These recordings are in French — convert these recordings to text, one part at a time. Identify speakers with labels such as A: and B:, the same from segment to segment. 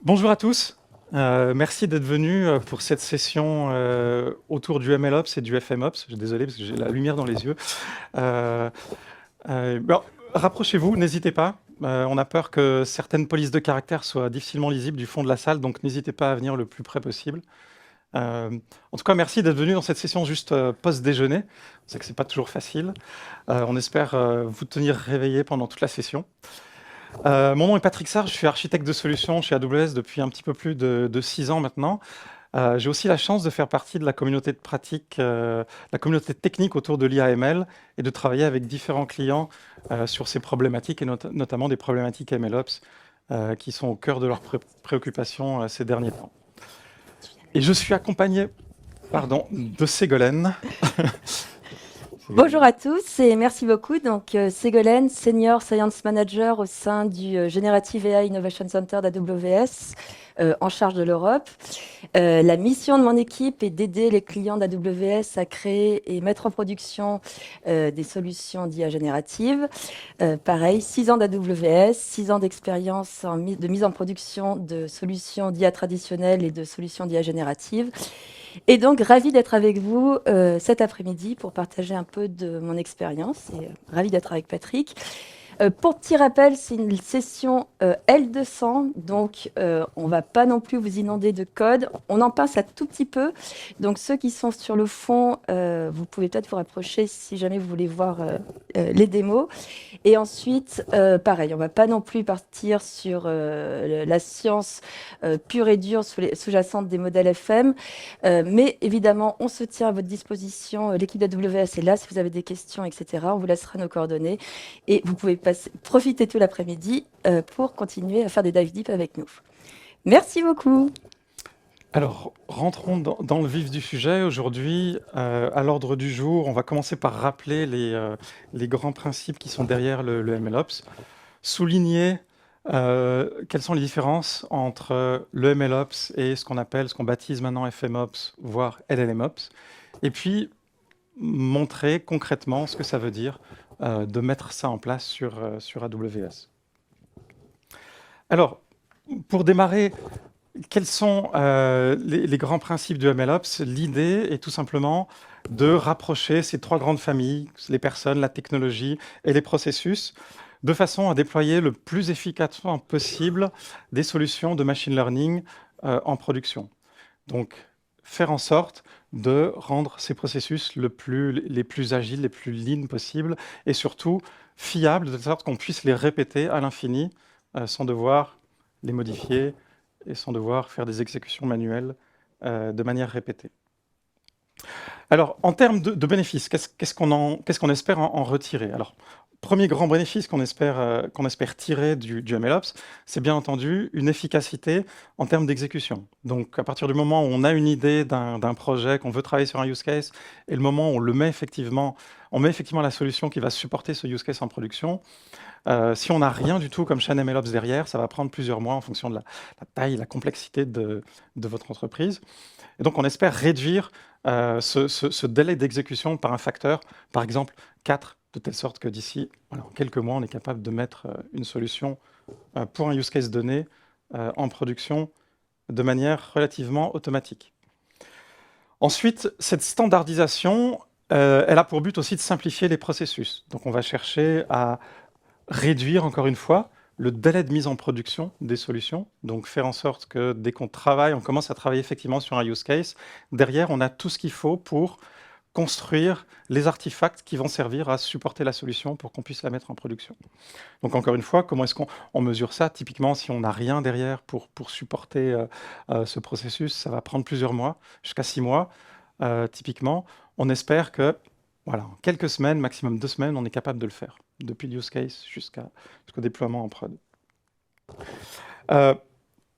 A: Bonjour à tous. Merci d'être venus pour cette session autour du MLOps et du FMOps. Je suis désolé parce que j'ai la lumière dans les yeux. Euh, bon, rapprochez-vous, n'hésitez pas. On a peur que certaines polices de caractère soient difficilement lisibles du fond de la salle, donc n'hésitez pas à venir le plus près possible. Euh, En tout cas, merci d'être venu dans cette session juste post-déjeuner. On sait que c'est pas toujours facile. On espère vous tenir réveillés pendant toute la session. Mon nom est Patrick Sarr, je suis architecte de solutions chez AWS depuis un petit peu plus de 6 ans maintenant. J'ai aussi la chance de faire partie de la communauté de pratique, la communauté technique autour de l'IAML et de travailler avec différents clients sur ces problématiques et notamment des problématiques MLOps qui sont au cœur de leurs préoccupations ces derniers temps. Et je suis accompagné de Ségolène.
B: Bonjour à tous et merci beaucoup. Donc, Ségolène, Senior Science Manager au sein du Generative AI Innovation Center d'AWS, en charge de l'Europe. La mission de mon équipe est d'aider les clients d'AWS à créer et mettre en production des solutions d'IA générative. Pareil, 6 ans d'AWS, 6 ans d'expérience de mise en production de solutions d'IA traditionnelles et de solutions d'IA générative. Et donc, ravie d'être avec vous cet après-midi pour partager un peu de mon expérience et ravie d'être avec Patrick. Pour petit rappel, c'est une session L200, donc on ne va pas non plus vous inonder de code. On en pince un tout petit peu. Donc ceux qui sont sur le fond, vous pouvez peut-être vous rapprocher si jamais vous voulez voir les démos. Et ensuite, pareil, on ne va pas non plus partir sur la science pure et dure sous-jacente des modèles FM. Mais évidemment, on se tient à votre disposition. L'équipe d'AWS est là si vous avez des questions, etc. On vous laissera nos coordonnées. Et vous pouvez profiter tout l'après-midi pour continuer à faire des dive deep avec nous. Merci beaucoup.
A: Alors, rentrons dans le vif du sujet. Aujourd'hui, à l'ordre du jour, on va commencer par rappeler les grands principes qui sont derrière le MLOps, souligner quelles sont les différences entre le MLOps et ce qu'on baptise maintenant FMOps, voire LLMOps, et puis montrer concrètement ce que ça veut dire de mettre ça en place sur AWS. Alors, pour démarrer, quels sont les grands principes du MLOps? L'idée est tout simplement de rapprocher ces trois grandes familles, les personnes, la technologie et les processus, de façon à déployer le plus efficacement possible des solutions de machine learning en production. Donc, faire en sorte de rendre ces processus les plus agiles, les plus lean possibles, et surtout fiables, de telle sorte qu'on puisse les répéter à l'infini sans devoir les modifier et sans devoir faire des exécutions manuelles de manière répétée. Alors, en termes de bénéfices, qu'est-ce qu'on espère en retirer? Alors, premier grand bénéfice qu'on espère tirer du MLOps, c'est bien entendu une efficacité en termes d'exécution. Donc, à partir du moment où on a une idée d'un projet, qu'on veut travailler sur un use case, et le moment où on met effectivement la solution qui va supporter ce use case en production, si on n'a rien du tout comme chaîne MLOps derrière, ça va prendre plusieurs mois en fonction de la taille, la complexité de votre entreprise. Et donc, on espère réduire ce délai d'exécution par un facteur, par exemple 4, de telle sorte que d'ici en quelques mois, on est capable de mettre une solution pour un use case donné en production de manière relativement automatique. Ensuite, cette standardisation, elle a pour but aussi de simplifier les processus. Donc, on va chercher à réduire, encore une fois, le délai de mise en production des solutions, donc faire en sorte que dès qu'on travaille, on commence à travailler effectivement sur un use case, derrière, on a tout ce qu'il faut pour construire les artefacts qui vont servir à supporter la solution pour qu'on puisse la mettre en production. Donc encore une fois, comment est-ce qu'on mesure ça? Typiquement, si on n'a rien derrière pour supporter ce processus, ça va prendre plusieurs mois, jusqu'à 6 mois. Typiquement, on espère que voilà, en quelques semaines, maximum 2 semaines, on est capable de le faire, depuis le use case jusqu'au déploiement en prod.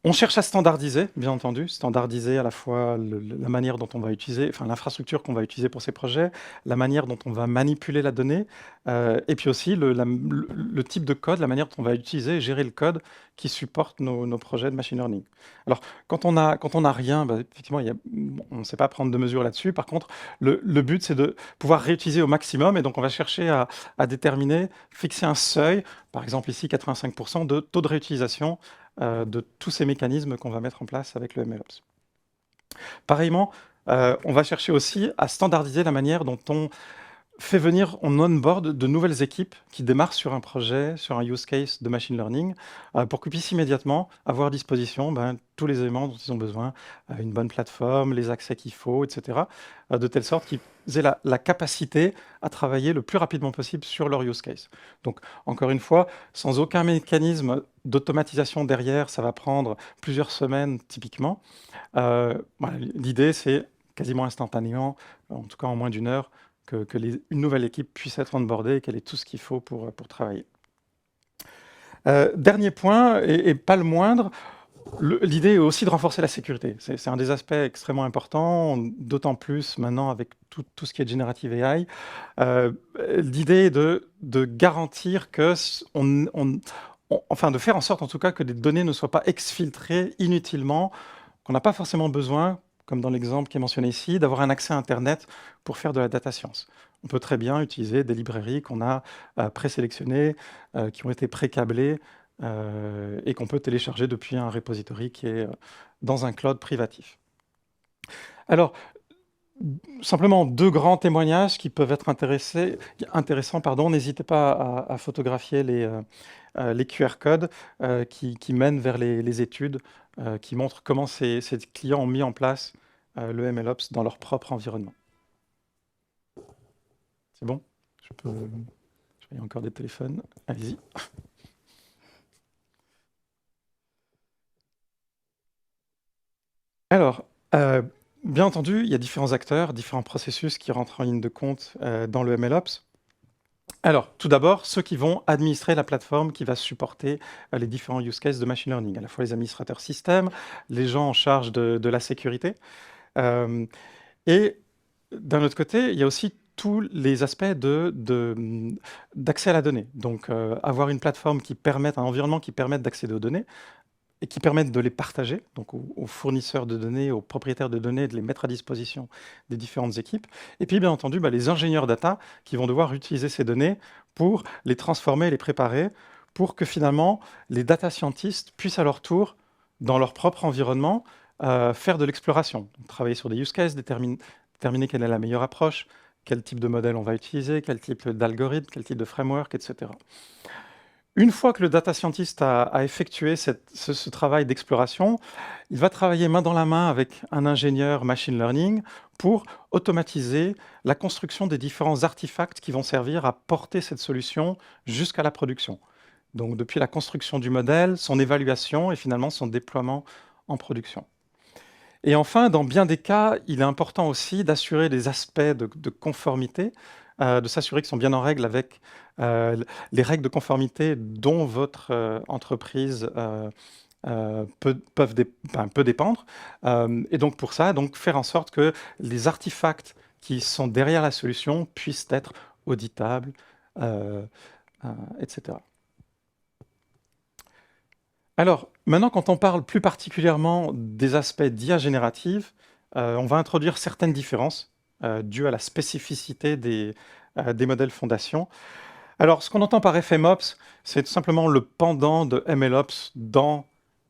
A: On cherche à standardiser, bien entendu, standardiser à la fois la manière dont on va utiliser, enfin l'infrastructure qu'on va utiliser pour ces projets, la manière dont on va manipuler la donnée, et puis aussi le type de code, la manière dont on va utiliser et gérer le code qui supporte nos projets de machine learning. Alors, quand on a rien, bah, effectivement, on ne sait pas prendre de mesures là-dessus. Par contre, le but, c'est de pouvoir réutiliser au maximum, et donc on va chercher à déterminer, fixer un seuil, par exemple ici 85% de taux de réutilisation de tous ces mécanismes qu'on va mettre en place avec le MLOps. Pareillement, on va chercher aussi à standardiser la manière dont on fait venir, on onboard de nouvelles équipes qui démarrent sur un projet, sur un use case de machine learning, pour qu'ils puissent immédiatement avoir à disposition tous les éléments dont ils ont besoin, une bonne plateforme, les accès qu'il faut, etc., de telle sorte qu'ils aient la capacité à travailler le plus rapidement possible sur leur use case. Donc, encore une fois, sans aucun mécanisme d'automatisation derrière, ça va prendre plusieurs semaines typiquement. Voilà, l'idée, c'est quasiment instantanément, en tout cas en moins d'une heure, que une nouvelle équipe puisse être onboardée et qu'elle ait tout ce qu'il faut pour travailler. Dernier point, et pas le moindre, l'idée est aussi de renforcer la sécurité. C'est un des aspects extrêmement importants, d'autant plus maintenant avec tout ce qui est Generative AI. L'idée est de garantir que enfin de faire en sorte en tout cas que les données ne soient pas exfiltrées inutilement, qu'on n'a pas forcément besoin, comme dans l'exemple qui est mentionné ici, d'avoir un accès à Internet pour faire de la data science. On peut très bien utiliser des librairies qu'on a présélectionnées, qui ont été pré-câblées et qu'on peut télécharger depuis un repository qui est dans un cloud privatif. Alors, simplement deux grands témoignages qui peuvent être intéressants. N'hésitez pas à photographier les QR codes qui mènent vers les études, qui montrent comment ces clients ont mis en place le MLOps dans leur propre environnement. C'est bon? Je vois encore des téléphones. Allez-y. Alors, bien entendu, il y a différents acteurs, différents processus qui rentrent en ligne de compte dans le MLOps. Alors, tout d'abord, ceux qui vont administrer la plateforme qui va supporter les différents use cases de machine learning, à la fois les administrateurs système, les gens en charge de la sécurité. Et d'un autre côté, il y a aussi tous les aspects d'accès à la donnée. Donc, avoir une plateforme qui permette, un environnement qui permette d'accéder aux données, et qui permettent de les partager, donc aux fournisseurs de données, aux propriétaires de données, de les mettre à disposition des différentes équipes. Et puis, bien entendu, les ingénieurs data qui vont devoir utiliser ces données pour les transformer, les préparer, pour que finalement, les data scientists puissent à leur tour, dans leur propre environnement, faire de l'exploration. Travailler sur des use cases, déterminer quelle est la meilleure approche, quel type de modèle on va utiliser, quel type d'algorithme, quel type de framework, etc. Une fois que le data scientist a effectué ce travail d'exploration, il va travailler main dans la main avec un ingénieur machine learning pour automatiser la construction des différents artefacts qui vont servir à porter cette solution jusqu'à la production. Donc depuis la construction du modèle, son évaluation et finalement son déploiement en production. Et enfin, dans bien des cas, il est important aussi d'assurer des aspects de conformité, de s'assurer qu'ils sont bien en règle avec les règles de conformité dont votre entreprise peut dépendre. Et donc pour ça, faire en sorte que les artefacts qui sont derrière la solution puissent être auditables, etc. Alors, maintenant, quand on parle plus particulièrement des aspects d'IA générative, on va introduire certaines différences dues à la spécificité des modèles fondation. Alors, ce qu'on entend par FMOps, c'est tout simplement le pendant de MLOps dans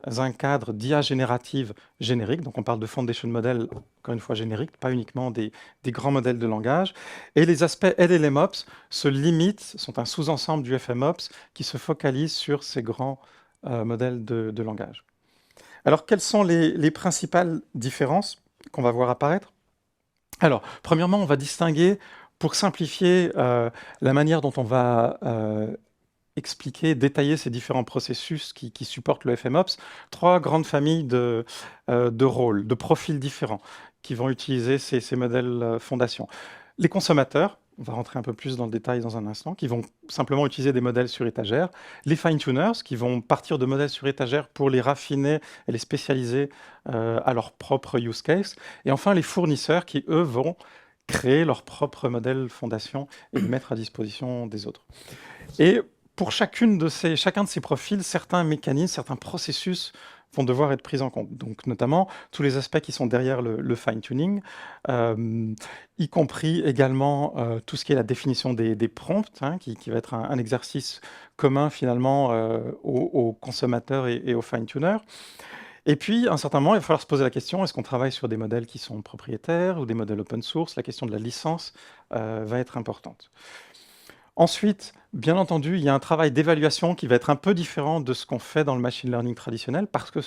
A: un cadre d'IA générative générique. Donc, on parle de foundation model, encore une fois générique, pas uniquement des grands modèles de langage. Et les aspects LLMOps se limitent, sont un sous-ensemble du FMOps qui se focalise sur ces grands modèles de langage. Alors, quelles sont les principales différences qu'on va voir apparaître? Alors, premièrement, on va distinguer, pour simplifier la manière dont on va expliquer, détailler ces différents processus qui supportent le FMOps, trois grandes familles de rôles, de profils différents qui vont utiliser ces modèles fondations. Les consommateurs, on va rentrer un peu plus dans le détail dans un instant, qui vont simplement utiliser des modèles sur étagère. Les fine-tuners, qui vont partir de modèles sur étagère pour les raffiner et les spécialiser à leur propre use case. Et enfin, les fournisseurs qui, eux, vont créer leur propre modèle fondation et le mettre à disposition des autres. Et pour chacun de ces profils, certains mécanismes, certains processus vont devoir être pris en compte. Donc, notamment, tous les aspects qui sont derrière le fine-tuning, y compris également tout ce qui est la définition des prompts, hein, qui va être un exercice commun finalement aux consommateurs et aux fine-tuners. Et puis, à un certain moment, il va falloir se poser la question, est-ce qu'on travaille sur des modèles qui sont propriétaires ou des modèles open source? La question de la licence va être importante. Ensuite, bien entendu, il y a un travail d'évaluation qui va être un peu différent de ce qu'on fait dans le machine learning traditionnel, parce que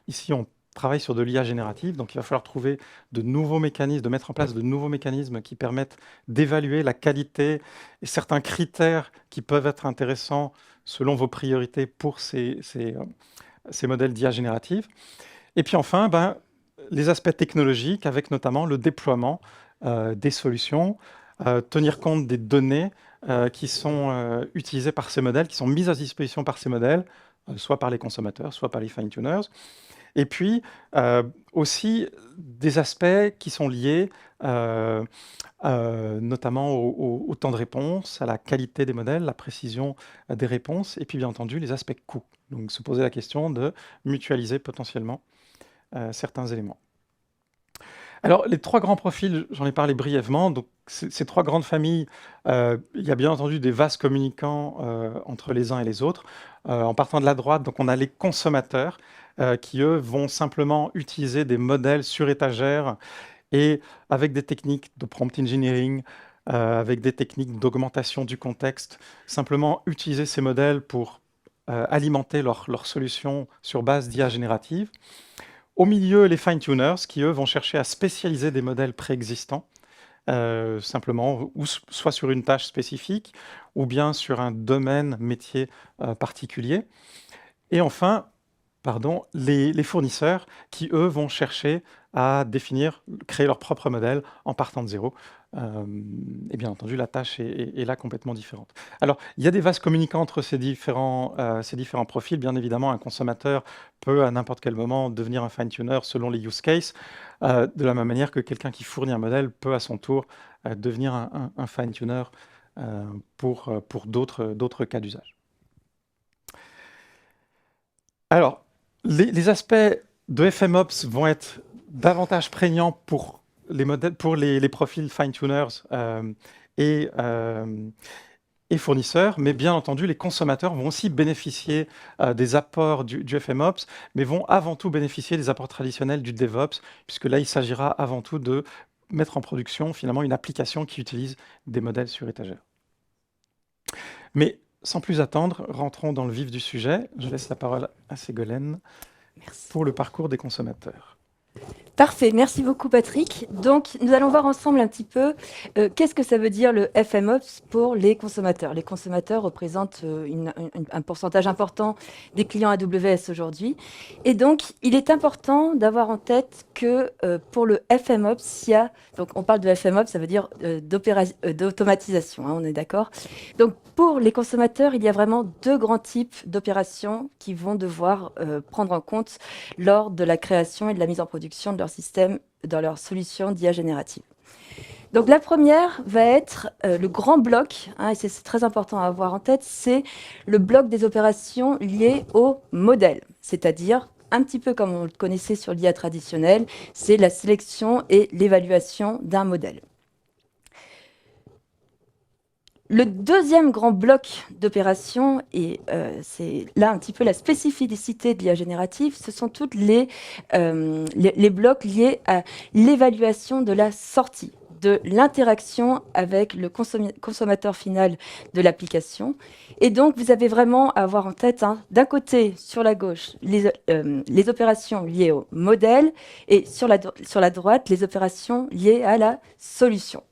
A: ici, on travaille sur de l'IA générative, donc il va falloir trouver de nouveaux mécanismes, de mettre en place de nouveaux mécanismes qui permettent d'évaluer la qualité et certains critères qui peuvent être intéressants selon vos priorités pour ces modèles d'IA générative. Et puis enfin, les aspects technologiques, avec notamment le déploiement des solutions, tenir compte des données qui sont utilisées par ces modèles, qui sont mises à disposition par ces modèles, soit par les consommateurs, soit par les fine-tuners. Et puis aussi des aspects qui sont liés notamment au temps de réponse, à la qualité des modèles, la précision des réponses, et puis bien entendu les aspects coûts. Donc se poser la question de mutualiser potentiellement certains éléments. Alors, les trois grands profils, j'en ai parlé brièvement. Donc, ces trois grandes familles, il y a bien entendu des vases communicants entre les uns et les autres. En partant de la droite, donc, on a les consommateurs qui, eux, vont simplement utiliser des modèles sur étagère et avec des techniques de prompt engineering, avec des techniques d'augmentation du contexte, simplement utiliser ces modèles pour alimenter leurs solutions sur base d'IA générative. Au milieu, les fine-tuners qui, eux, vont chercher à spécialiser des modèles préexistants, simplement, ou soit sur une tâche spécifique, ou bien sur un domaine métier particulier. Et enfin, les fournisseurs qui, eux, vont chercher à créer leur propre modèle en partant de zéro. Et bien entendu, la tâche est là complètement différente. Alors, il y a des vases communicants entre ces différents profils. Bien évidemment, un consommateur peut à n'importe quel moment devenir un fine-tuner selon les use cases, de la même manière que quelqu'un qui fournit un modèle peut à son tour devenir un fine-tuner pour d'autres cas d'usage. Alors, les aspects de FMOps vont être davantage prégnants pour les profils fine-tuners et fournisseurs, mais bien entendu, les consommateurs vont aussi bénéficier des apports du FMOps, mais vont avant tout bénéficier des apports traditionnels du DevOps, puisque là, il s'agira avant tout de mettre en production finalement une application qui utilise des modèles sur étagère. Mais sans plus attendre, rentrons dans le vif du sujet. Je laisse la parole à Ségolène pour le parcours des consommateurs.
B: Parfait, merci beaucoup Patrick. Donc nous allons voir ensemble un petit peu qu'est-ce que ça veut dire le FMOps pour les consommateurs. Les consommateurs représentent un pourcentage important des clients AWS aujourd'hui. Et donc il est important d'avoir en tête que pour le FMOps, donc on parle de FMOps, ça veut dire d'automatisation, hein, on est d'accord. Donc pour les consommateurs, il y a vraiment deux grands types d'opérations qui vont devoir prendre en compte lors de la création et de la mise en production de leur système, dans leur solution d'IA générative. Donc la première va être le grand bloc, hein, et c'est très important à avoir en tête, c'est le bloc des opérations liées au modèle, c'est-à-dire un petit peu comme on le connaissait sur l'IA traditionnelle, c'est la sélection et l'évaluation d'un modèle. Le deuxième grand bloc d'opérations, et c'est là un petit peu la spécificité de l'IA générative, ce sont toutes les blocs liés à l'évaluation de la sortie, de l'interaction avec le consommateur final de l'application. Et donc, vous avez vraiment à avoir en tête, hein, d'un côté, sur la gauche, les opérations liées au modèle, et sur la droite, les opérations liées à la solution.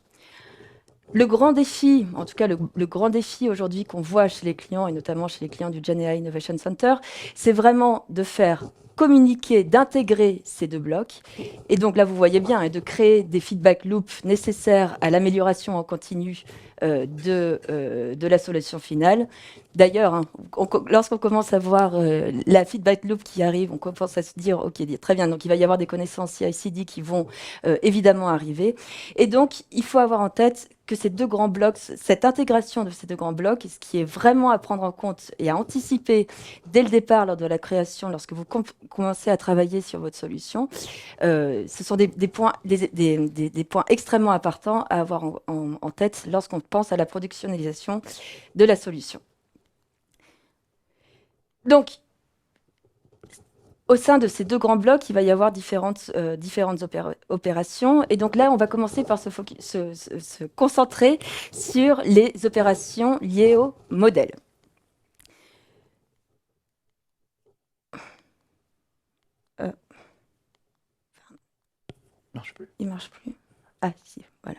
B: Le grand défi, en tout cas le grand défi aujourd'hui qu'on voit chez les clients, et notamment chez les clients du GenAI Innovation Center, c'est vraiment de faire communiquer, d'intégrer ces deux blocs. Et donc là, vous voyez bien, et de créer des feedback loops nécessaires à l'amélioration en continu de la solution finale. D'ailleurs, hein, lorsqu'on commence à voir la feedback loop qui arrive, on commence à se dire, OK, très bien, donc il va y avoir des connaissances CI/CD qui vont évidemment arriver. Et donc, il faut avoir en tête que ces deux grands blocs, cette intégration de ces deux grands blocs, ce qui est vraiment à prendre en compte et à anticiper dès le départ lors de la création, lorsque vous commencez à travailler sur votre solution, ce sont des points, des points extrêmement importants à avoir en tête lorsqu'on pense à la productionnalisation de la solution. Donc, au sein de ces deux grands blocs, il va y avoir différentes opérations. Et donc là, on va commencer par se concentrer sur les opérations liées au modèle. Il marche plus. Ah, si, voilà.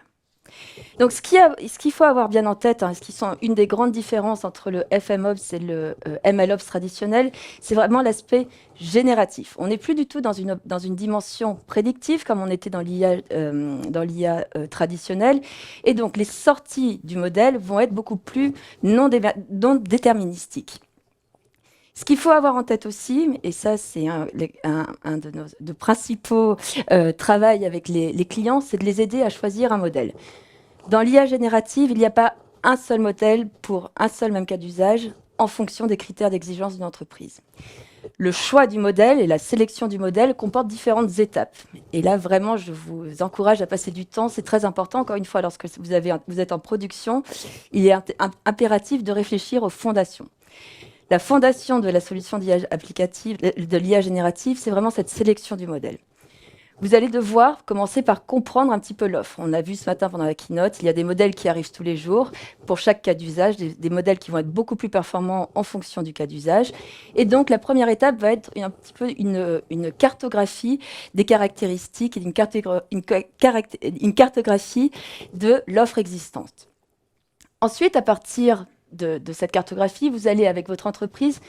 B: Donc, ce qu'il faut avoir bien en tête, hein, ce qui sont une des grandes différences entre le FMOps et le MLOps traditionnel, c'est vraiment l'aspect génératif. On n'est plus du tout dans une dimension prédictive comme on était dans l'IA traditionnelle. Et donc, les sorties du modèle vont être beaucoup plus non déterministiques. Ce qu'il faut avoir en tête aussi, et ça c'est un de nos principaux travaux avec les clients, c'est de les aider à choisir un modèle. Dans l'IA générative, il n'y a pas un seul modèle pour un seul même cas d'usage en fonction des critères d'exigence d'une entreprise. Le choix du modèle et la sélection du modèle comportent différentes étapes. Et là, vraiment, je vous encourage à passer du temps. C'est très important. Encore une fois, lorsque vous êtes en production, il est impératif de réfléchir aux fondations. La fondation de la solution d'IA applicative, de l'IA générative, c'est vraiment cette sélection du modèle. Vous allez devoir commencer par comprendre un petit peu l'offre. On a vu ce matin pendant la keynote, il y a des modèles qui arrivent tous les jours pour chaque cas d'usage, des modèles qui vont être beaucoup plus performants en fonction du cas d'usage. Et donc, la première étape va être un petit peu une cartographie des caractéristiques et une cartographie de l'offre existante. Ensuite, à partir de cette cartographie, vous allez, avec votre entreprise,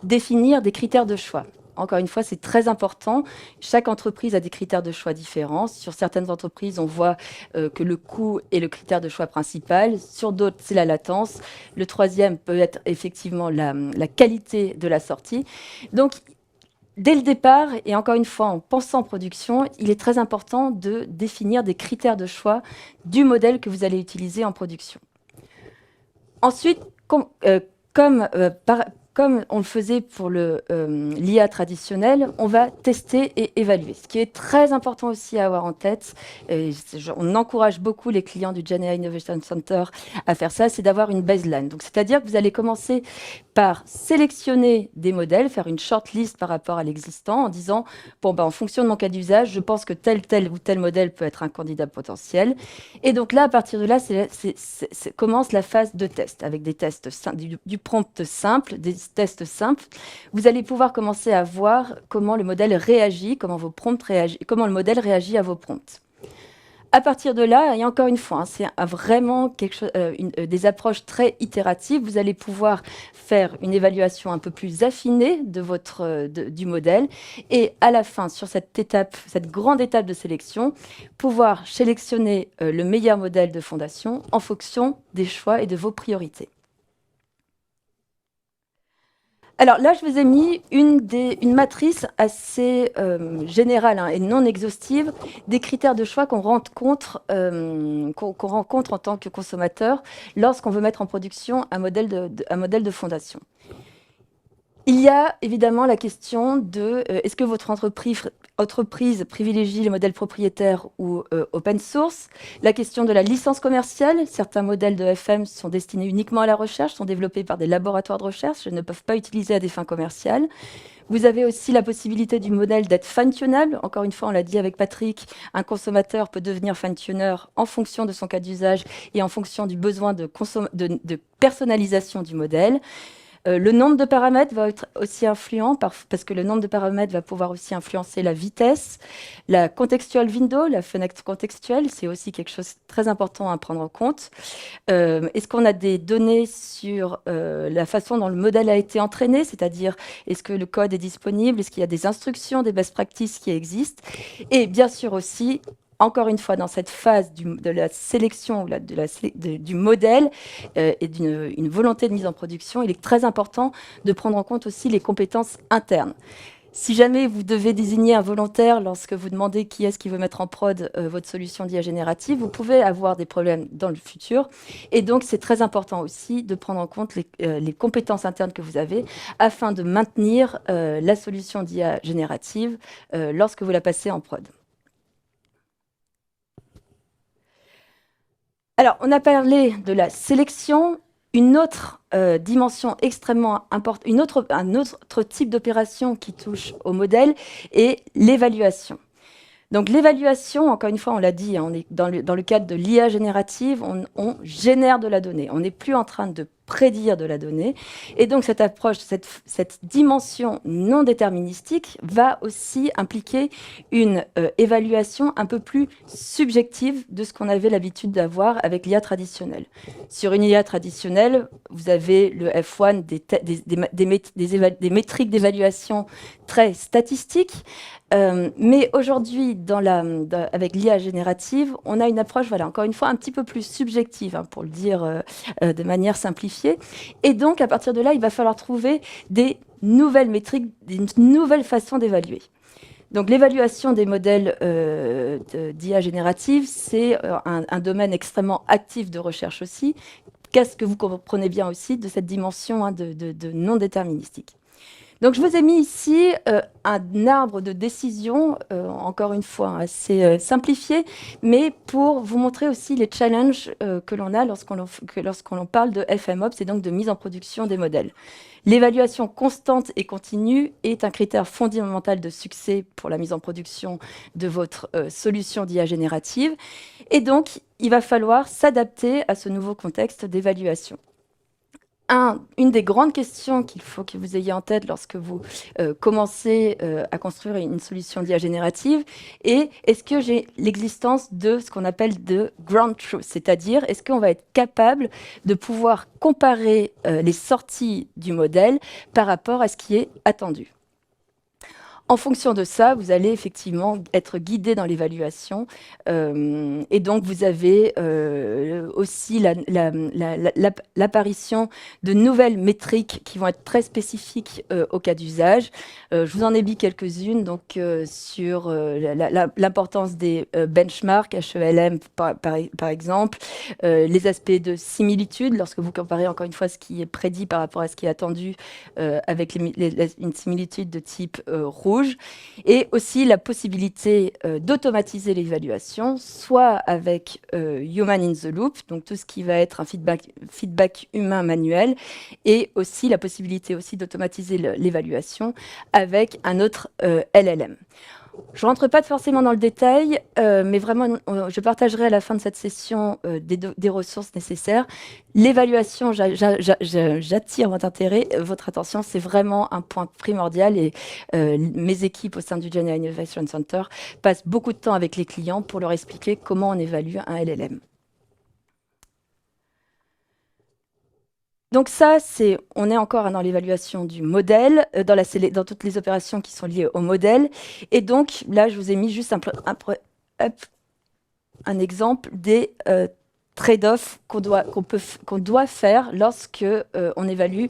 B: définir des critères de choix. Encore une fois, c'est très important. Chaque entreprise a des critères de choix différents. Sur certaines entreprises, on voit que le coût est le critère de choix principal. Sur d'autres, c'est la latence. Le troisième peut être effectivement la qualité de la sortie. Donc, dès le départ, et encore une fois, en pensant production, il est très important de définir des critères de choix du modèle que vous allez utiliser en production. Ensuite, comme on le faisait pour l'IA traditionnelle, on va tester et évaluer. Ce qui est très important aussi à avoir en tête, et on encourage beaucoup les clients du GenAI Innovation Center à faire ça, c'est d'avoir une baseline. Donc, c'est-à-dire que vous allez commencer par sélectionner des modèles, faire une shortlist par rapport à l'existant en disant, bon, en fonction de mon cas d'usage, je pense que tel ou tel modèle peut être un candidat potentiel. Et donc là, à partir de là, commence la phase de test, avec des tests du prompt simple, des tests simples. Vous allez pouvoir commencer à voir comment le modèle réagit, comment le modèle réagit à vos prompts. À partir de là, et encore une fois, hein, c'est vraiment des approches très itératives. Vous allez pouvoir faire une évaluation un peu plus affinée du modèle et à la fin, sur cette grande étape de sélection, pouvoir sélectionner le meilleur modèle de fondation en fonction des choix et de vos priorités. Alors là, je vous ai mis une matrice assez générale et non exhaustive des critères de choix qu'on rencontre en tant que consommateur lorsqu'on veut mettre en production un modèle de fondation. Il y a évidemment la question de est-ce que votre entreprise privilégie les modèles propriétaires ou open source. La question de la licence commerciale. Certains modèles de FM sont destinés uniquement à la recherche, sont développés par des laboratoires de recherche et ne peuvent pas utiliser à des fins commerciales. Vous avez aussi la possibilité du modèle d'être fine-tunable. Encore une fois, on l'a dit avec Patrick, un consommateur peut devenir fine-tuner en fonction de son cas d'usage et en fonction du besoin de personnalisation du modèle. Le nombre de paramètres va être aussi influent parce que le nombre de paramètres va pouvoir aussi influencer la vitesse, la contextual window, la fenêtre contextuelle, c'est aussi quelque chose de très important à prendre en compte. Est-ce qu'on a des données sur la façon dont le modèle a été entraîné, c'est-à-dire est-ce que le code est disponible, est-ce qu'il y a des instructions, des best practices qui existent, et bien sûr aussi, encore une fois, dans cette phase de la sélection du modèle et d'une volonté de mise en production, il est très important de prendre en compte aussi les compétences internes. Si jamais vous devez désigner un volontaire lorsque vous demandez qui est-ce qui veut mettre en prod votre solution d'IA générative, vous pouvez avoir des problèmes dans le futur. Et donc, c'est très important aussi de prendre en compte les compétences internes que vous avez afin de maintenir la solution d'IA générative lorsque vous la passez en prod. Alors, on a parlé de la sélection. Une autre dimension extrêmement importante, un autre type d'opération qui touche au modèle est l'évaluation. Donc l'évaluation, encore une fois, on l'a dit, hein, on est dans le cadre de l'IA générative, on génère de la donnée. On n'est plus en train de prédire de la donnée. Et donc cette approche, cette dimension non déterministique va aussi impliquer une évaluation un peu plus subjective de ce qu'on avait l'habitude d'avoir avec l'IA traditionnelle. Sur une IA traditionnelle, vous avez le F1, des métriques d'évaluation très statistiques. Mais aujourd'hui, avec l'IA générative, on a une approche, voilà, encore une fois, un petit peu plus subjective, hein, pour le dire de manière simplifiée. Et donc, à partir de là, il va falloir trouver des nouvelles métriques, des nouvelles façons d'évaluer. Donc, l'évaluation des modèles d'IA générative, c'est un domaine extrêmement actif de recherche aussi. Qu'est-ce que vous comprenez bien aussi de cette dimension, hein, de non déterministique? Donc, je vous ai mis ici un arbre de décision, encore une fois assez simplifié, mais pour vous montrer aussi les challenges que l'on a lorsqu'on parle de FMOps et donc de mise en production des modèles. L'évaluation constante et continue est un critère fondamental de succès pour la mise en production de votre solution d'IA générative. Et donc, il va falloir s'adapter à ce nouveau contexte d'évaluation. Une des grandes questions qu'il faut que vous ayez en tête lorsque vous commencez à construire une solution d'IA générative est-ce que j'ai l'existence de ce qu'on appelle de ground truth, c'est-à-dire est-ce qu'on va être capable de pouvoir comparer les sorties du modèle par rapport à ce qui est attendu. En fonction de ça, vous allez effectivement être guidé dans l'évaluation. Et donc, vous avez aussi l'apparition de nouvelles métriques qui vont être très spécifiques au cas d'usage. Je vous en ai mis quelques-unes donc, sur l'importance des benchmarks, HELM par exemple, les aspects de similitude, lorsque vous comparez encore une fois ce qui est prédit par rapport à ce qui est attendu avec une similitude de type rouge. Et aussi la possibilité d'automatiser l'évaluation, soit avec Human in the Loop, donc tout ce qui va être un feedback humain manuel, et aussi la possibilité aussi d'automatiser l'évaluation avec un autre LLM. Je ne rentre pas forcément dans le détail, mais vraiment, je partagerai à la fin de cette session des ressources nécessaires. L'évaluation, j'attire votre attention, c'est vraiment un point primordial et mes équipes au sein du Gen AI Innovation Center passent beaucoup de temps avec les clients pour leur expliquer comment on évalue un LLM. Donc ça, on est encore dans l'évaluation du modèle, dans toutes les opérations qui sont liées au modèle. Et donc là, je vous ai mis juste un exemple des trade-off qu'on doit faire lorsque on évalue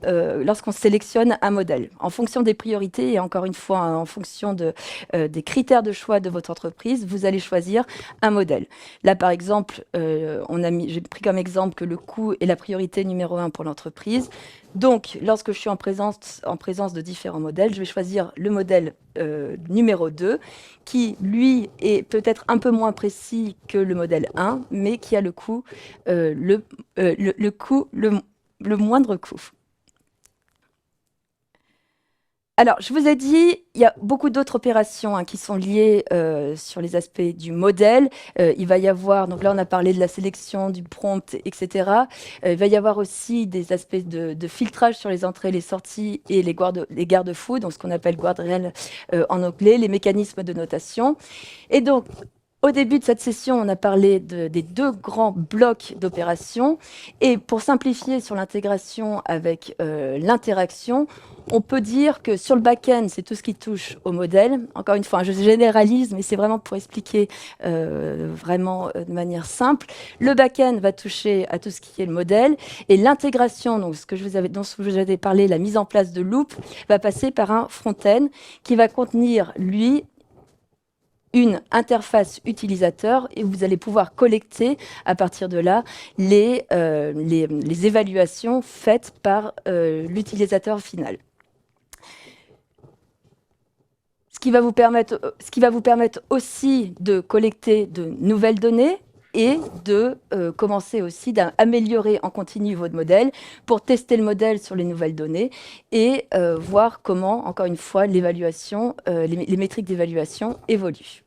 B: lorsqu'on sélectionne un modèle. En fonction des priorités et encore une fois, en fonction des critères de choix de votre entreprise, vous allez choisir un modèle. Là, par exemple, j'ai pris comme exemple que le coût est la priorité numéro 1 pour l'entreprise. Donc, lorsque je suis en présence de différents modèles, je vais choisir le modèle numéro 2, qui, lui, est peut-être un peu moins précis que le modèle 1, mais qui a le moindre coût. Alors, je vous ai dit, il y a beaucoup d'autres opérations qui sont liées sur les aspects du modèle. Il va y avoir, donc là on a parlé de la sélection, du prompt, etc. Il va y avoir aussi des aspects de filtrage sur les entrées, les sorties et les garde-fous, donc ce qu'on appelle guardrail en anglais, les mécanismes de notation. Et donc, au début de cette session, on a parlé des deux grands blocs d'opérations. Et pour simplifier sur l'intégration avec l'interaction, on peut dire que sur le back-end, c'est tout ce qui touche au modèle. Encore une fois, je généralise, mais c'est vraiment pour expliquer vraiment de manière simple. Le back-end va toucher à tout ce qui est le modèle. Et l'intégration, donc dont je vous avais parlé, la mise en place de loop, va passer par un front-end qui va contenir, lui, une interface utilisateur et vous allez pouvoir collecter à partir de là les évaluations faites par l'utilisateur final. Ce qui va vous permettre aussi de collecter de nouvelles données et de commencer aussi d'améliorer en continu votre modèle pour tester le modèle sur les nouvelles données et voir comment, encore une fois, l'évaluation, les métriques d'évaluation évoluent.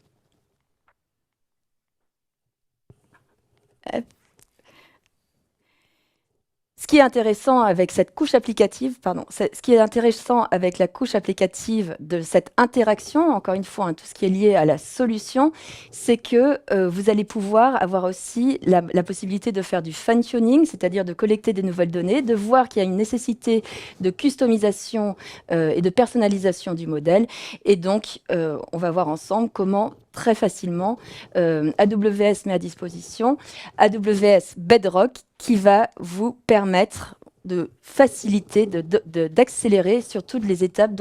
B: Ce qui est intéressant avec cette couche applicative, ce qui est intéressant avec la couche applicative de cette interaction, encore une fois, tout ce qui est lié à la solution, c'est que vous allez pouvoir avoir aussi la possibilité de faire du fine-tuning, c'est-à-dire de collecter des nouvelles données, de voir qu'il y a une nécessité de customisation et de personnalisation du modèle. Et donc, on va voir ensemble comment très facilement AWS met à disposition AWS Bedrock qui va vous permettre de faciliter, d'accélérer sur toutes les étapes,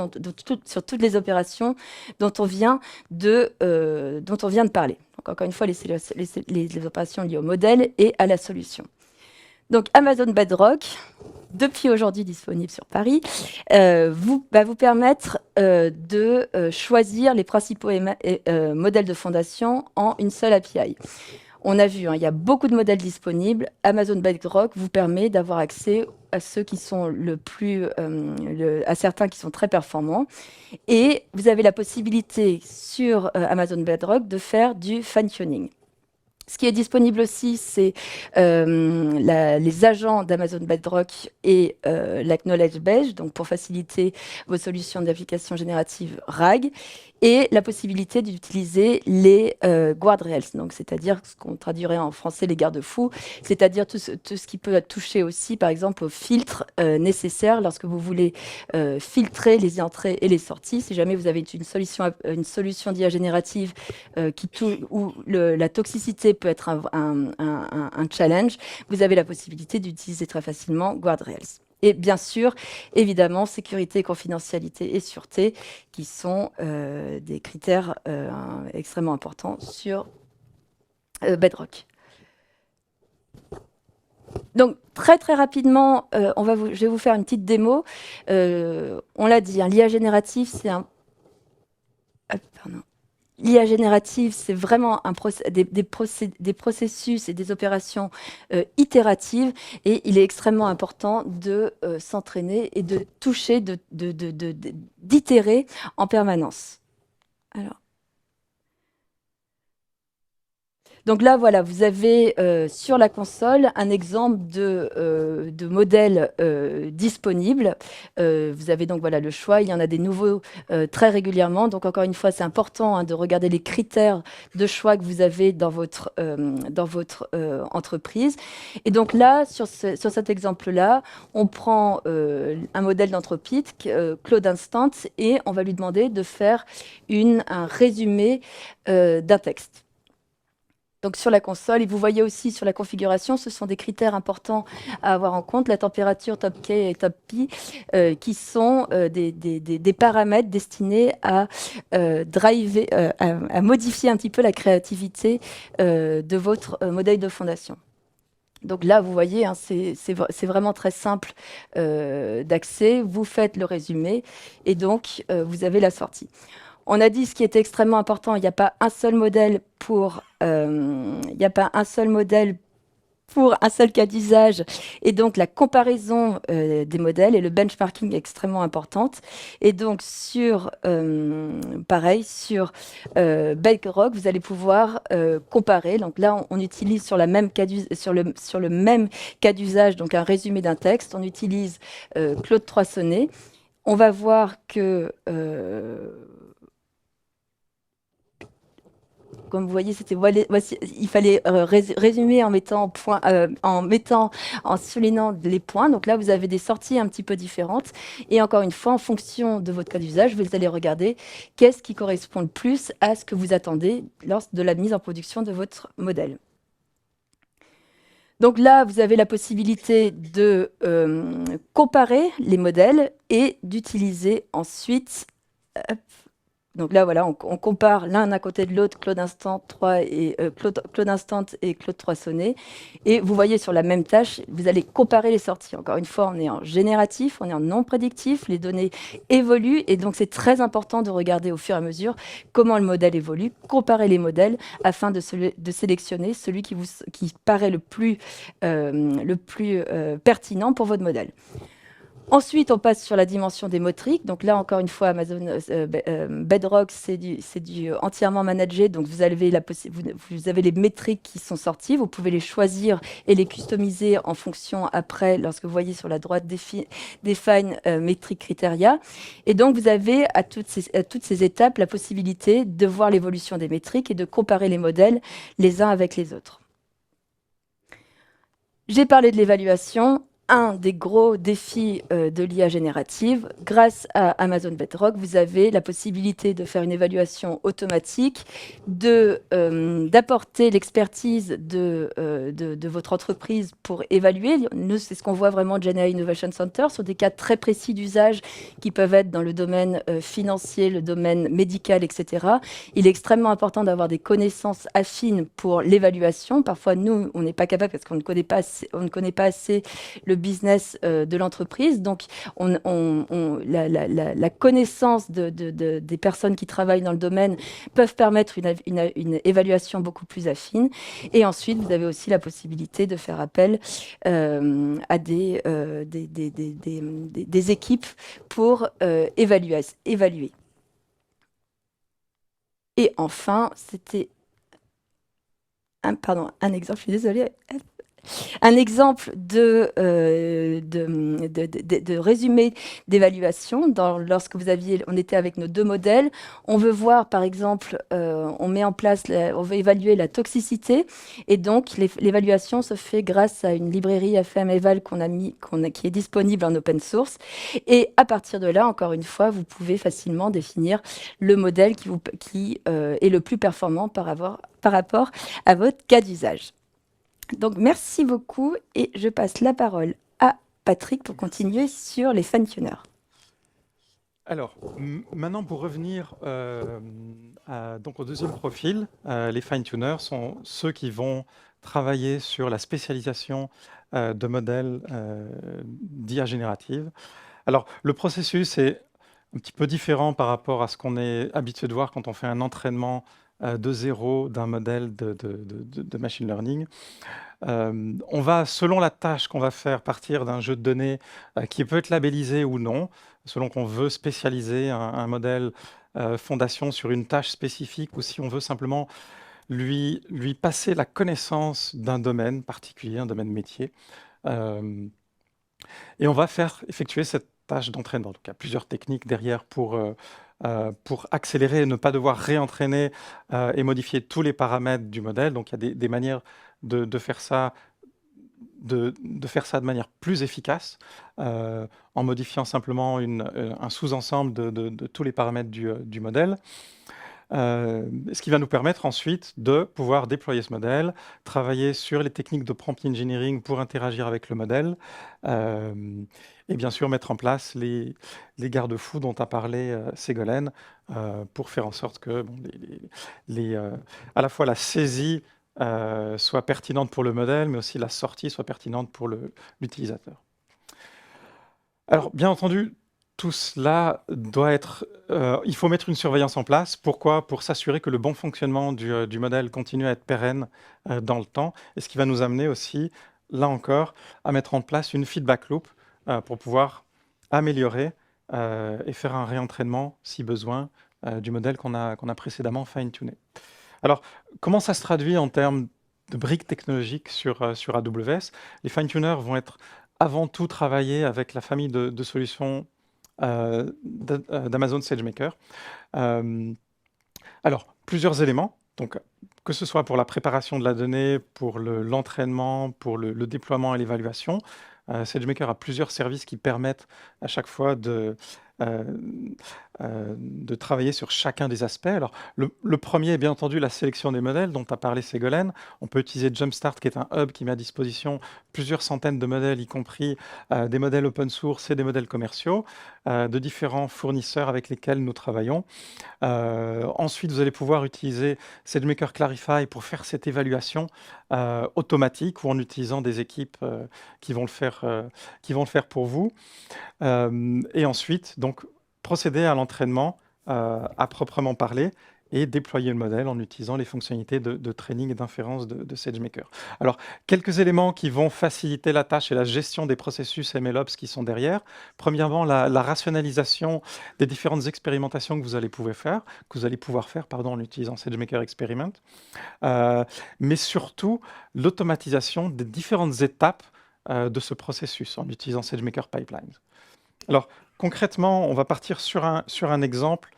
B: sur toutes les opérations dont on vient de parler. Donc, encore une fois, les opérations liées au modèle et à la solution. Donc Amazon Bedrock, depuis aujourd'hui disponible sur Paris, va vous permettre de choisir les principaux modèles de fondation en une seule API. On a vu, il y a beaucoup de modèles disponibles. Amazon Bedrock vous permet d'avoir accès à ceux qui sont à certains qui sont très performants. Et vous avez la possibilité sur Amazon Bedrock de faire du fine-tuning. Ce qui est disponible aussi, c'est les agents d'Amazon Bedrock et la Knowledge Base, donc pour faciliter vos solutions d'application générative RAG, et la possibilité d'utiliser les guardrails, donc c'est-à-dire ce qu'on traduirait en français les garde-fous, c'est-à-dire tout ce qui peut toucher aussi, par exemple, aux filtres nécessaires lorsque vous voulez filtrer les entrées et les sorties. Si jamais vous avez une solution d'IA générative où la toxicité peut être un challenge, vous avez la possibilité d'utiliser très facilement guardrails. Et bien sûr, évidemment, sécurité, confidentialité et sûreté, qui sont des critères extrêmement importants sur Bedrock. Donc, très très rapidement, je vais vous faire une petite démo. On l'a dit, l'IA générative, c'est un... L'IA générative, c'est vraiment des processus et des opérations itératives et il est extrêmement important de s'entraîner et de toucher, d'itérer en permanence. Alors. Donc là, voilà, vous avez sur la console un exemple de modèle disponible. Vous avez donc voilà, le choix. Il y en a des nouveaux très régulièrement. Donc encore une fois, c'est important de regarder les critères de choix que vous avez dans votre entreprise. Et donc là, sur cet exemple-là, on prend un modèle d'Anthropic, Claude Instant, et on va lui demander de faire un résumé d'un texte. Donc sur la console, et vous voyez aussi sur la configuration, ce sont des critères importants à avoir en compte, la température top K et top P, qui sont des paramètres destinés à à modifier un petit peu la créativité de votre modèle de fondation. Donc là, vous voyez, c'est vraiment très simple d'accès. Vous faites le résumé et donc vous avez la sortie. On a dit ce qui est extrêmement important, il n'y a pas un seul modèle pour un seul cas d'usage. Et donc, la comparaison des modèles et le benchmarking est extrêmement importante. Et donc, pareil, sur Bedrock, vous allez pouvoir comparer. Donc là, on utilise sur le même cas d'usage, donc un résumé d'un texte, on utilise Claude Troissonnet. On va voir que comme vous voyez, il fallait résumer en soulignant les points. Donc là, vous avez des sorties un petit peu différentes. Et encore une fois, en fonction de votre cas d'usage, vous allez regarder qu'est-ce qui correspond le plus à ce que vous attendez lors de la mise en production de votre modèle. Donc là, vous avez la possibilité de comparer les modèles et d'utiliser ensuite hop. Donc là, voilà, on compare l'un à côté de l'autre, Claude Instant 3 et Claude Instant et Claude Troissonnet. Et vous voyez sur la même tâche, vous allez comparer les sorties. Encore une fois, on est en génératif, on est en non prédictif, les données évoluent et donc c'est très important de regarder au fur et à mesure comment le modèle évolue, comparer les modèles afin de sélectionner celui qui paraît le plus pertinent pour votre modèle. Ensuite, on passe sur la dimension des métriques. Donc là, encore une fois, Amazon Bedrock, c'est du entièrement managé. Donc vous avez les métriques qui sont sorties. Vous pouvez les choisir et les customiser en fonction après, lorsque vous voyez sur la droite, Define Metric Criteria. Et donc vous avez à toutes ces étapes la possibilité de voir l'évolution des métriques et de comparer les modèles les uns avec les autres. J'ai parlé de l'évaluation. Un des gros défis de l'IA générative, grâce à Amazon Bedrock, vous avez la possibilité de faire une évaluation automatique, d'apporter l'expertise de votre entreprise pour évaluer. Nous, c'est ce qu'on voit vraiment de GenAI Innovation Center sur des cas très précis d'usage qui peuvent être dans le domaine financier, le domaine médical, etc. Il est extrêmement important d'avoir des connaissances affines pour l'évaluation. Parfois, nous, on n'est pas capable parce qu'on ne connaît pas assez le business de l'entreprise. Donc, la connaissance des personnes qui travaillent dans le domaine peuvent permettre une évaluation beaucoup plus affine. Et ensuite, vous avez aussi la possibilité de faire appel à des équipes pour évaluer. Et enfin, c'était un exemple, je suis désolée. Un exemple de résumé d'évaluation. Lorsque on était avec nos deux modèles, on veut voir, par exemple, on veut évaluer la toxicité. Et donc, l'évaluation se fait grâce à une librairie FMEval qui est disponible en open source. Et à partir de là, encore une fois, vous pouvez facilement définir le modèle qui est le plus performant par rapport à votre cas d'usage. Donc, merci beaucoup et je passe la parole à Patrick pour continuer sur les fine-tuners.
A: Alors, maintenant, pour revenir donc au deuxième profil, les fine-tuners sont ceux qui vont travailler sur la spécialisation de modèles d'IA générative. Alors, le processus est un petit peu différent par rapport à ce qu'on est habitué de voir quand on fait un entraînement de zéro d'un modèle de machine learning. On va, selon la tâche qu'on va faire, partir d'un jeu de données qui peut être labellisé ou non, selon qu'on veut spécialiser un modèle fondation sur une tâche spécifique ou si on veut simplement lui passer la connaissance d'un domaine particulier, un domaine métier. Et on va faire effectuer cette tâche d'entraînement. Donc il y a plusieurs techniques derrière pour accélérer et ne pas devoir réentraîner et modifier tous les paramètres du modèle. Donc il y a des manières de faire ça de manière plus efficace en modifiant simplement un sous-ensemble de tous les paramètres du modèle. Ce qui va nous permettre ensuite de pouvoir déployer ce modèle, travailler sur les techniques de prompt engineering pour interagir avec le modèle, et bien sûr mettre en place les garde-fous dont a parlé Ségolène, pour faire en sorte que à la fois la saisie soit pertinente pour le modèle, mais aussi la sortie soit pertinente pour l'utilisateur. Alors, bien entendu, tout cela doit être... il faut mettre une surveillance en place. Pourquoi? Pour s'assurer que le bon fonctionnement du modèle continue à être pérenne dans le temps, et ce qui va nous amener aussi, là encore, à mettre en place une feedback loop pour pouvoir améliorer et faire un réentraînement, si besoin, du modèle qu'on a précédemment fine-tuné. Alors, comment ça se traduit en termes de briques technologiques sur AWS? Les fine-tuners vont être avant tout travailler avec la famille de solutions d'Amazon SageMaker. Alors, plusieurs éléments. Donc, que ce soit pour la préparation de la donnée, pour l'entraînement, pour le déploiement et l'évaluation, SageMaker a plusieurs services qui permettent à chaque fois euh, de travailler sur chacun des aspects. Alors, le premier est bien entendu la sélection des modèles dont a parlé Ségolène. On peut utiliser Jumpstart, qui est un hub qui met à disposition plusieurs centaines de modèles, y compris des modèles open source et des modèles commerciaux, de différents fournisseurs avec lesquels nous travaillons. Ensuite, vous allez pouvoir utiliser SageMaker Clarify pour faire cette évaluation automatique ou en utilisant des équipes qui vont le faire pour vous. Et ensuite, donc, procéder à l'entraînement à proprement parler et déployer le modèle en utilisant les fonctionnalités de training et d'inférence de SageMaker. Alors, quelques éléments qui vont faciliter la tâche et la gestion des processus MLOps qui sont derrière. Premièrement, la rationalisation des différentes expérimentations que vous allez pouvoir faire en utilisant SageMaker Experiment. Mais surtout, l'automatisation des différentes étapes de ce processus en utilisant SageMaker Pipelines. Alors, concrètement, on va partir sur un exemple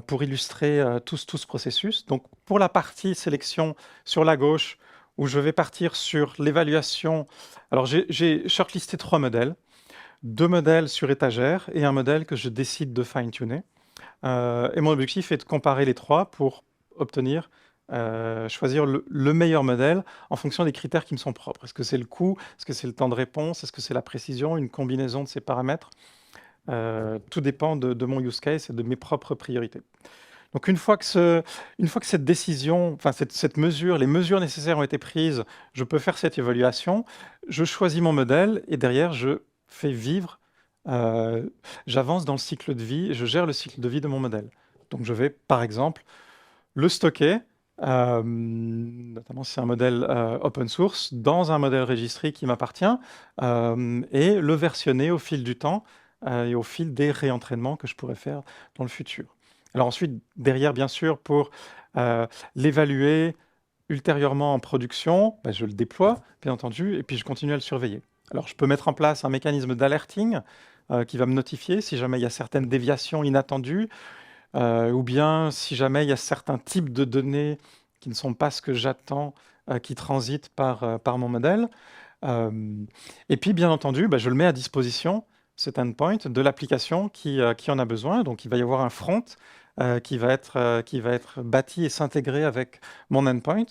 A: pour illustrer tout ce processus. Donc, pour la partie sélection sur la gauche, où je vais partir sur l'évaluation. Alors, j'ai shortlisté 3 modèles, 2 modèles sur étagère et un modèle que je décide de fine-tuner. Et mon objectif est de comparer les 3 pour obtenir choisir le meilleur modèle en fonction des critères qui me sont propres. Est-ce que c'est le coût? Est-ce que c'est le temps de réponse? Est-ce que c'est la précision? Une combinaison de ces paramètres? Tout dépend de mon use case et de mes propres priorités. Donc une fois que cette décision, enfin cette mesure, les mesures nécessaires ont été prises, je peux faire cette évaluation, je choisis mon modèle et derrière je fais vivre, j'avance dans le cycle de vie, je gère le cycle de vie de mon modèle. Donc je vais par exemple le stocker, notamment si c'est un modèle open source, dans un modèle registré qui m'appartient, et le versionner au fil du temps et au fil des réentraînements que je pourrais faire dans le futur. Alors ensuite, derrière, bien sûr, pour l'évaluer ultérieurement en production, je le déploie, bien entendu, et puis je continue à le surveiller. Alors je peux mettre en place un mécanisme d'alerting qui va me notifier si jamais il y a certaines déviations inattendues, ou bien si jamais il y a certains types de données qui ne sont pas ce que j'attends, qui transitent par mon modèle. Et puis, bien entendu, je le mets à disposition, cet endpoint, de l'application qui en a besoin. Donc, il va y avoir un front qui va être bâti et s'intégrer avec mon endpoint.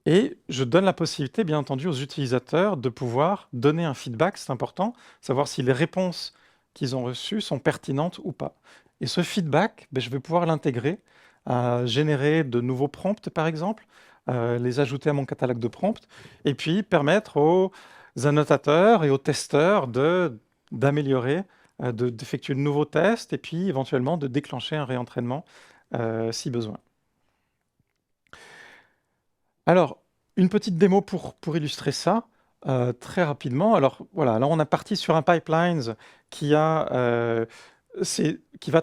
A: Et je donne la possibilité, bien entendu, aux utilisateurs de pouvoir donner un feedback, c'est important, savoir si les réponses qu'ils ont reçues sont pertinentes ou pas. Et ce feedback, je vais pouvoir l'intégrer à générer de nouveaux prompts, par exemple, les ajouter à mon catalogue de prompts, et puis permettre aux annotateurs et aux testeurs d'améliorer, d'effectuer de nouveaux tests, et puis éventuellement de déclencher un réentraînement si besoin. Alors, une petite démo pour illustrer ça, très rapidement. Alors voilà, là on est parti sur un pipeline qui va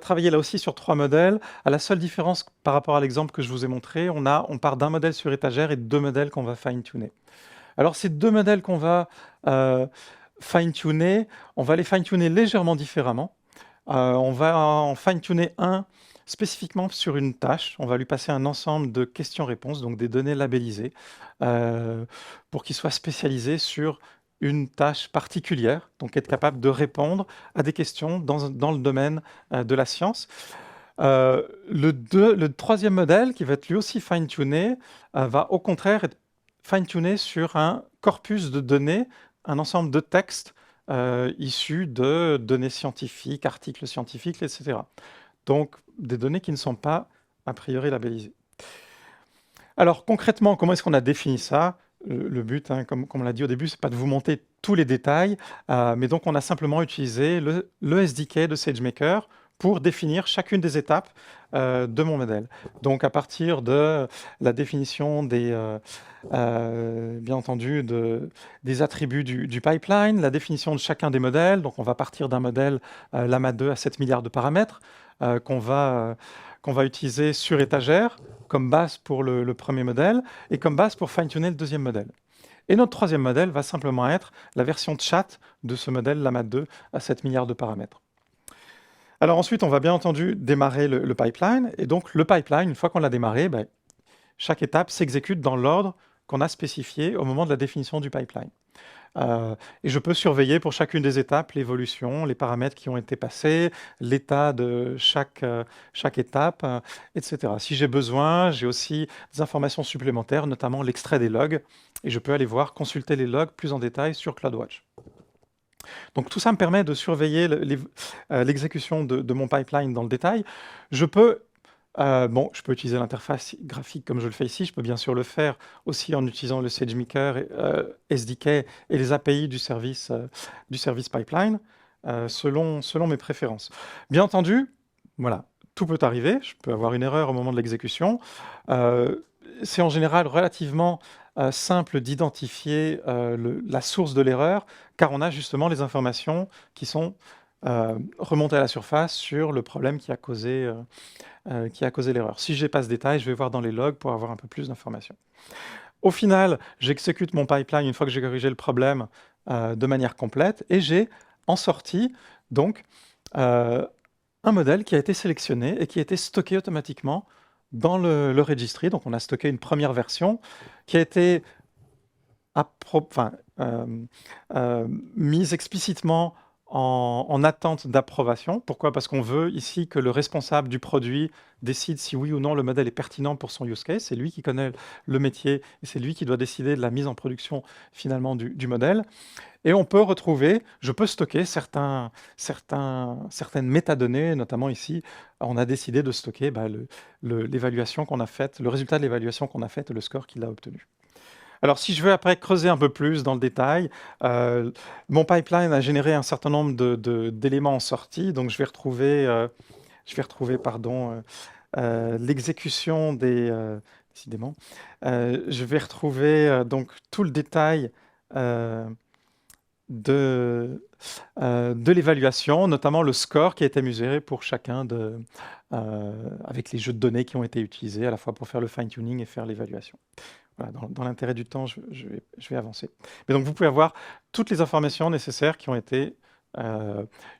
A: travailler là aussi sur 3 modèles. À la seule différence par rapport à l'exemple que je vous ai montré, on part d'un modèle sur étagère et de 2 modèles qu'on va fine-tuner. Alors ces 2 modèles qu'on va fine-tuner, on va les fine-tuner légèrement différemment. On va en fine-tuner un spécifiquement sur une tâche. On va lui passer un ensemble de questions-réponses, donc des données labellisées, pour qu'il soit spécialisé sur une tâche particulière, donc être capable de répondre à des questions dans le domaine de la science. Le troisième modèle, qui va être lui aussi fine-tuné, va au contraire être fine-tuné sur un corpus de données, un ensemble de textes issus de données scientifiques, articles scientifiques, etc. Donc, des données qui ne sont pas a priori labellisées. Alors, concrètement, comment est-ce qu'on a défini ça? Le but, comme on l'a dit au début, c'est pas de vous monter tous les détails, mais donc on a simplement utilisé le SDK de SageMaker pour définir chacune des étapes de mon modèle. Donc à partir de la définition bien entendu, des attributs du pipeline, la définition de chacun des modèles. Donc on va partir d'un modèle Llama 2 à 7 milliards de paramètres qu'on va utiliser sur étagère comme base pour le premier modèle et comme base pour fine-tuner le deuxième modèle. Et notre troisième modèle va simplement être la version de chat de ce modèle Llama 2 à 7 milliards de paramètres. Alors ensuite, on va bien entendu démarrer le pipeline. Et donc le pipeline, une fois qu'on l'a démarré, chaque étape s'exécute dans l'ordre qu'on a spécifié au moment de la définition du pipeline. Et je peux surveiller pour chacune des étapes l'évolution, les paramètres qui ont été passés, l'état de chaque étape, etc. Si j'ai besoin, j'ai aussi des informations supplémentaires, notamment l'extrait des logs, et je peux aller voir, consulter les logs plus en détail sur CloudWatch. Donc tout ça me permet de surveiller l'exécution de mon pipeline dans le détail. Je peux utiliser l'interface graphique comme je le fais ici. Je peux bien sûr le faire aussi en utilisant le SageMaker SDK et les API du service pipeline selon mes préférences. Bien entendu, voilà, tout peut arriver. Je peux avoir une erreur au moment de l'exécution. C'est en général relativement simple d'identifier la source de l'erreur, car on a justement les informations qui sont remontées à la surface sur le problème qui a causé l'erreur. Si je n'ai pas ce détail, je vais voir dans les logs pour avoir un peu plus d'informations. Au final, j'exécute mon pipeline une fois que j'ai corrigé le problème de manière complète, et j'ai en sortie donc un modèle qui a été sélectionné et qui a été stocké automatiquement dans le registry. Donc on a stocké une première version qui a été mise explicitement en attente d'approbation. Pourquoi? Parce qu'on veut ici que le responsable du produit décide si oui ou non le modèle est pertinent pour son use case. C'est lui qui connaît le métier et c'est lui qui doit décider de la mise en production finalement du modèle. Et on peut retrouver, je peux stocker certaines métadonnées, notamment ici, on a décidé de stocker l'évaluation qu'on a faite, le résultat de l'évaluation qu'on a faite et le score qu'il a obtenu. Alors, si je veux après creuser un peu plus dans le détail, mon pipeline a généré un certain nombre d'éléments en sortie, donc je vais retrouver l'exécution des... décidément. Je vais retrouver donc tout le détail de l'évaluation, notamment le score qui a été mesuré pour chacun avec les jeux de données qui ont été utilisés, à la fois pour faire le fine-tuning et faire l'évaluation. Voilà, dans l'intérêt du temps, je vais avancer. Mais donc, vous pouvez avoir toutes les informations nécessaires qui ont été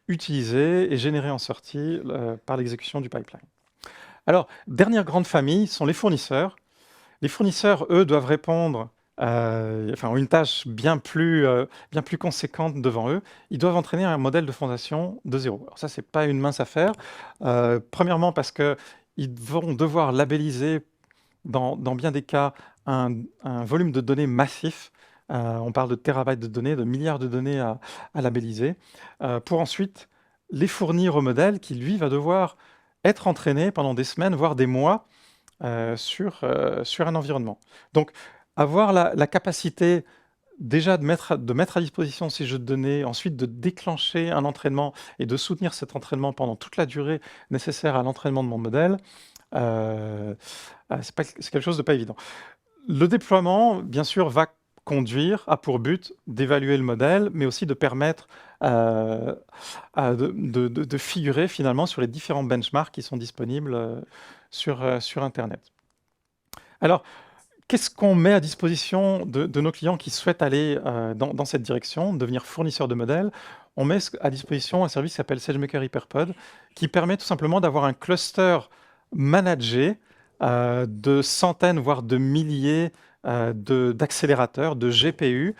A: utilisées et générées en sortie par l'exécution du pipeline. Alors, dernière grande famille sont les fournisseurs. Les fournisseurs, eux, doivent répondre ont une tâche bien plus conséquente devant eux. Ils doivent entraîner un modèle de fondation de zéro. Alors ça, c'est pas une mince affaire. Premièrement, parce qu'ils vont devoir labelliser, dans bien des cas, un volume de données massif. On parle de terabytes de données, de milliards de données à labelliser, pour ensuite les fournir au modèle qui, lui, va devoir être entraîné pendant des semaines, voire des mois, sur un environnement. Donc, avoir la capacité déjà de mettre à disposition ces jeux de données, ensuite de déclencher un entraînement et de soutenir cet entraînement pendant toute la durée nécessaire à l'entraînement de mon modèle, c'est quelque chose de pas évident. Le déploiement, bien sûr, a pour but d'évaluer le modèle, mais aussi de permettre de figurer finalement sur les différents benchmarks qui sont disponibles sur Internet. Alors, qu'est-ce qu'on met à disposition de nos clients qui souhaitent aller dans cette direction, devenir fournisseurs de modèles? On met à disposition un service qui s'appelle SageMaker HyperPod, qui permet tout simplement d'avoir un cluster managé de centaines, voire de milliers d'accélérateurs, de GPU,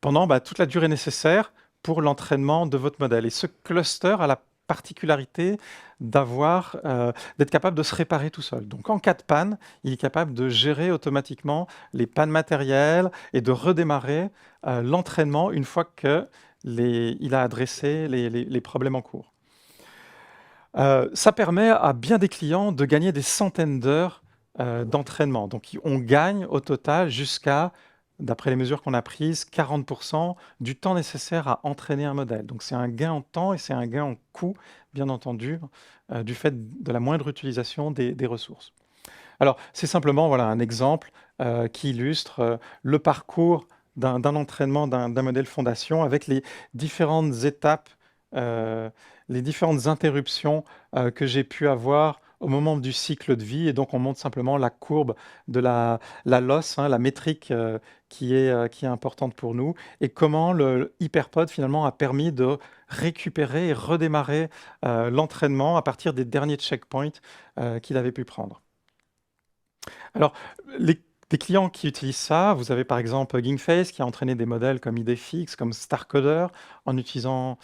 A: pendant toute la durée nécessaire pour l'entraînement de votre modèle. Et ce cluster a la particularité d'être capable de se réparer tout seul. Donc en cas de panne, il est capable de gérer automatiquement les pannes matérielles et de redémarrer l'entraînement une fois qu'il a adressé les problèmes en cours. Ça permet à bien des clients de gagner des centaines d'heures d'entraînement. Donc on gagne au total jusqu'à d'après les mesures qu'on a prises, 40% du temps nécessaire à entraîner un modèle. Donc c'est un gain en temps et c'est un gain en coût, bien entendu, du fait de la moindre utilisation des ressources. Alors c'est simplement voilà, un exemple qui illustre le parcours d'un entraînement d'un modèle fondation avec les différentes étapes, les différentes interruptions que j'ai pu avoir au moment du cycle de vie. Et donc, on montre simplement la courbe de la loss, hein, la métrique qui est importante pour nous, et comment le Hyperpod, finalement, a permis de récupérer et redémarrer l'entraînement à partir des derniers checkpoints qu'il avait pu prendre. Alors, des clients qui utilisent ça, vous avez par exemple Gingface qui a entraîné des modèles comme IDFX, comme StarCoder en utilisant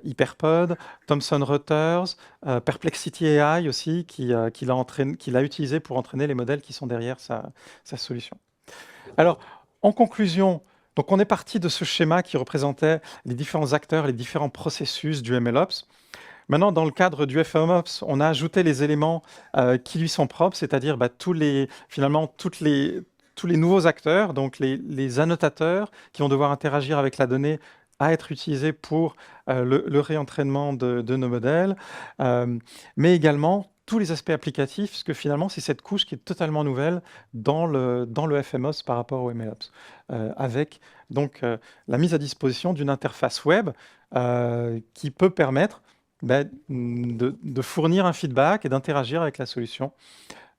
A: Hyperpod, Thomson Reuters, Perplexity AI aussi qui l'a utilisé pour entraîner les modèles qui sont derrière sa solution. Alors, en conclusion, donc on est parti de ce schéma qui représentait les différents acteurs, les différents processus du MLOps. Maintenant, dans le cadre du FMOps, on a ajouté les éléments qui lui sont propres, c'est-à-dire finalement tous les nouveaux acteurs, donc les annotateurs qui vont devoir interagir avec la donnée à être utilisés pour le réentraînement de nos modèles, mais également tous les aspects applicatifs, parce que finalement, c'est cette couche qui est totalement nouvelle dans le FMOps par rapport au MLOps, avec donc la mise à disposition d'une interface web qui peut permettre de fournir un feedback et d'interagir avec la solution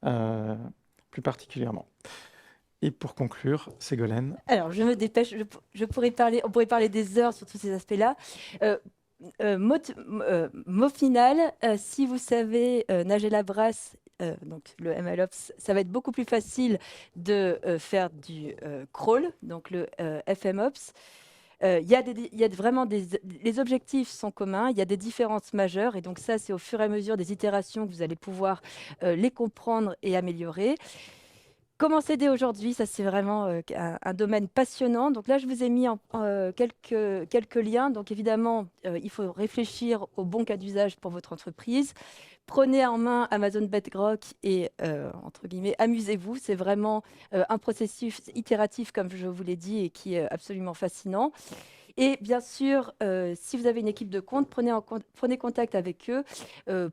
A: plus particulièrement. Et pour conclure, Ségolène.
B: Alors, je me dépêche, on pourrait parler des heures sur tous ces aspects-là. Mot final, si vous savez nager la brasse, donc le MLOps, ça va être beaucoup plus facile de faire du crawl, donc le FMOps. Il y a vraiment les objectifs sont communs, il y a des différences majeures, et donc ça, c'est au fur et à mesure des itérations que vous allez pouvoir les comprendre et améliorer. Comment s'aider aujourd'hui? Ça, c'est vraiment un domaine passionnant. Donc là, je vous ai mis quelques liens. Donc évidemment, il faut réfléchir au bon cas d'usage pour votre entreprise. Prenez en main Amazon Bedrock et, entre guillemets, amusez-vous. C'est vraiment un processus itératif, comme je vous l'ai dit, et qui est absolument fascinant. Et bien sûr, si vous avez une équipe de compte, prenez contact avec eux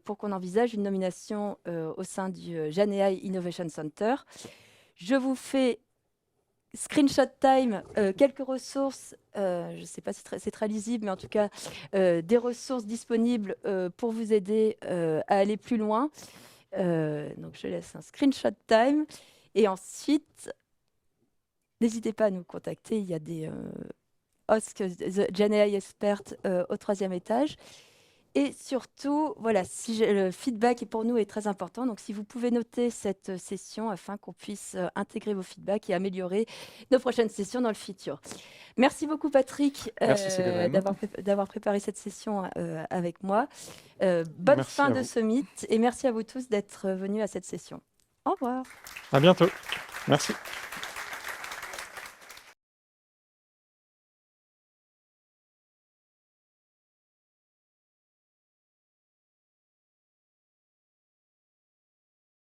B: pour qu'on envisage une nomination au sein du GenAI Innovation Center. Je vous fais screenshot time, quelques ressources, je ne sais pas si c'est très lisible, mais en tout cas, des ressources disponibles pour vous aider à aller plus loin. Donc, je laisse un screenshot time. Et ensuite, n'hésitez pas à nous contacter. Il y a des hosts GenAI experts au 3e étage. Et surtout, voilà, le feedback pour nous est très important. Donc, si vous pouvez noter cette session afin qu'on puisse intégrer vos feedbacks et améliorer nos prochaines sessions dans le futur. Merci beaucoup, Patrick, d'avoir préparé cette session avec moi. Bonne fin de Summit et merci à vous tous d'être venus à cette session. Au revoir.
A: À bientôt. Merci.